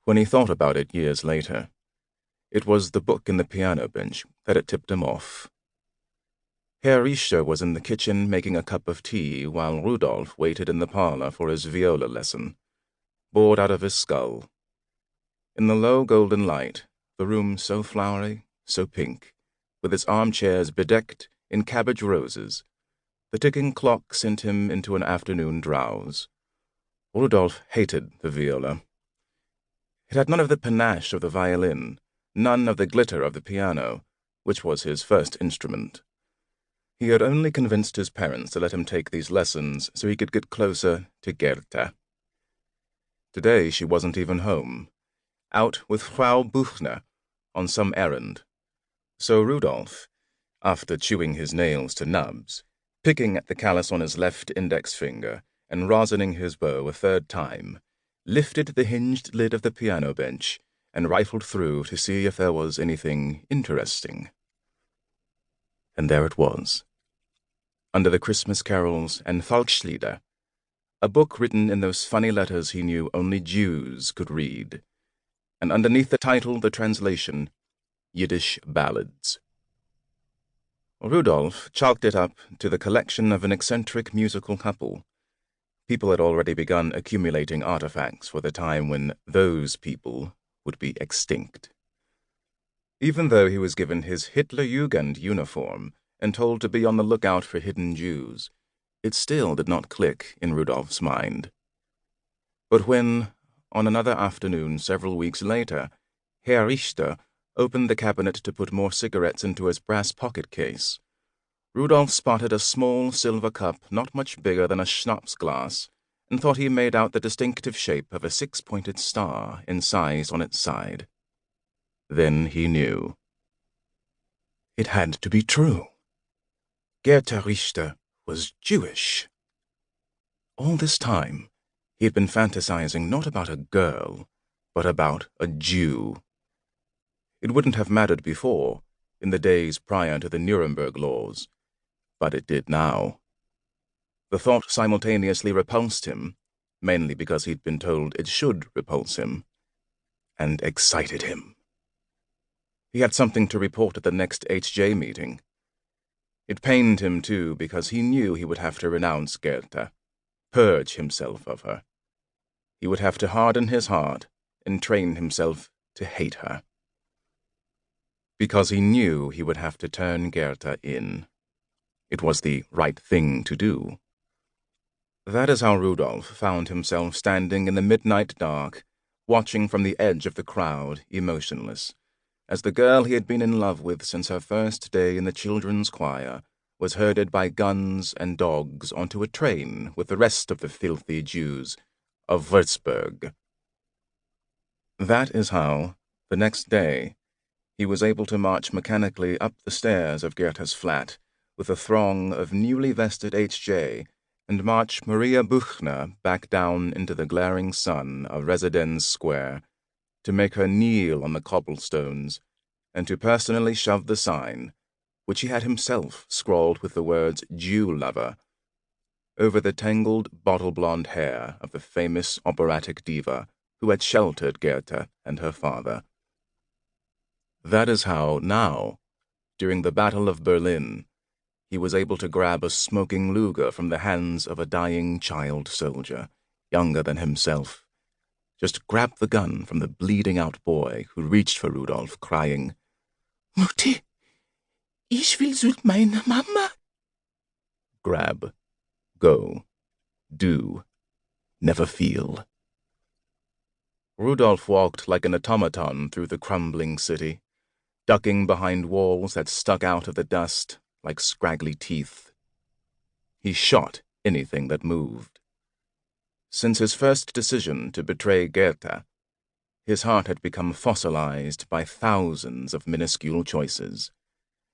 When he thought about it years later, it was the book in the piano bench that had tipped him off. Herr Richter was in the kitchen making a cup of tea while Rudolf waited in the parlor for his viola lesson, bored out of his skull. In the low golden light, the room so flowery, so pink, with its armchairs bedecked in cabbage roses, the ticking clock sent him into an afternoon drowse. Rudolf hated the viola. It had none of the panache of the violin, none of the glitter of the piano, which was his first instrument. He had only convinced his parents to let him take these lessons so he could get closer to Gerda. Today she wasn't even home, out with Frau Buchner on some errand. So Rudolf, after chewing his nails to nubs, picking at the callus on his left index finger, and rosining his bow a third time, lifted the hinged lid of the piano bench and rifled through to see if there was anything interesting. And there it was, under the Christmas carols and Volkslieder, a book written in those funny letters he knew only Jews could read, and underneath the title the translation, Yiddish Ballads. Rudolf chalked it up to the collection of an eccentric musical couple. People had already begun accumulating artifacts for the time when those people would be extinct. Even though he was given his Hitlerjugend uniform and told to be on the lookout for hidden Jews, it still did not click in Rudolf's mind. But when, on another afternoon several weeks later, Herr Richter opened the cabinet to put more cigarettes into his brass pocket case, Rudolf spotted a small silver cup not much bigger than a schnapps glass and thought he made out the distinctive shape of a six-pointed star incised on its side. Then he knew. It had to be true. Gerda Richter was Jewish. All this time, he had been fantasizing not about a girl, but about a Jew. It wouldn't have mattered before, in the days prior to the Nuremberg laws, but it did now. The thought simultaneously repulsed him, mainly because he'd been told it should repulse him, and excited him. He had something to report at the next HJ meeting. It pained him, too, because he knew he would have to renounce Gerda, purge himself of her. He would have to harden his heart and train himself to hate her. Because he knew he would have to turn Gerda in. It was the right thing to do. That is how Rudolf found himself standing in the midnight dark, watching from the edge of the crowd, emotionless, as the girl he had been in love with since her first day in the children's choir was herded by guns and dogs onto a train with the rest of the filthy Jews of Würzburg. That is how, the next day, he was able to march mechanically up the stairs of Gerda's flat with a throng of newly vested HJ and march Maria Buchner back down into the glaring sun of Residenz Square to make her kneel on the cobblestones and to personally shove the sign, which he had himself scrawled with the words Jew Lover, over the tangled bottle-blonde hair of the famous operatic diva who had sheltered Gerda and her father. That is how, now, during the Battle of Berlin, he was able to grab a smoking Luger from the hands of a dying child soldier, younger than himself. Just grab the gun from the bleeding-out boy who reached for Rudolf, crying, "Mutti, ich will zu meiner Mama." Grab, go, do, never feel. Rudolf walked like an automaton through the crumbling city, ducking behind walls that stuck out of the dust like scraggly teeth. He shot anything that moved. Since his first decision to betray Gerda, his heart had become fossilized by thousands of minuscule choices.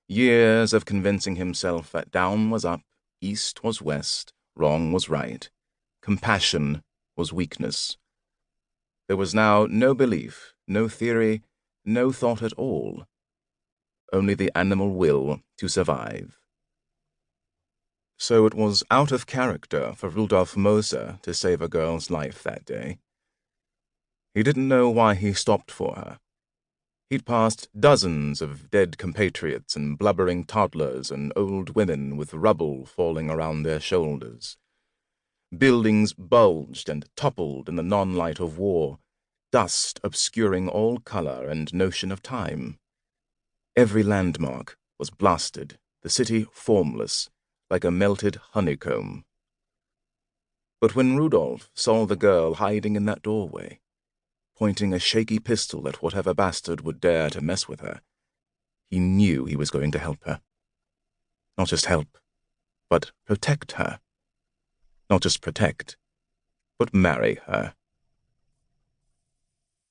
Years of convincing himself that down was up, east was west, wrong was right, compassion was weakness. There was now no belief, no theory, no thought at all. Only the animal will to survive. So it was out of character for Rudolf Möser to save a girl's life that day. He didn't know why he stopped for her. He'd passed dozens of dead compatriots and blubbering toddlers and old women with rubble falling around their shoulders. Buildings bulged and toppled in the non-light of war, dust obscuring all color and notion of time. Every landmark was blasted, the city formless, like a melted honeycomb. But when Rudolph saw the girl hiding in that doorway, pointing a shaky pistol at whatever bastard would dare to mess with her, he knew he was going to help her. Not just help, but protect her. Not just protect, but marry her.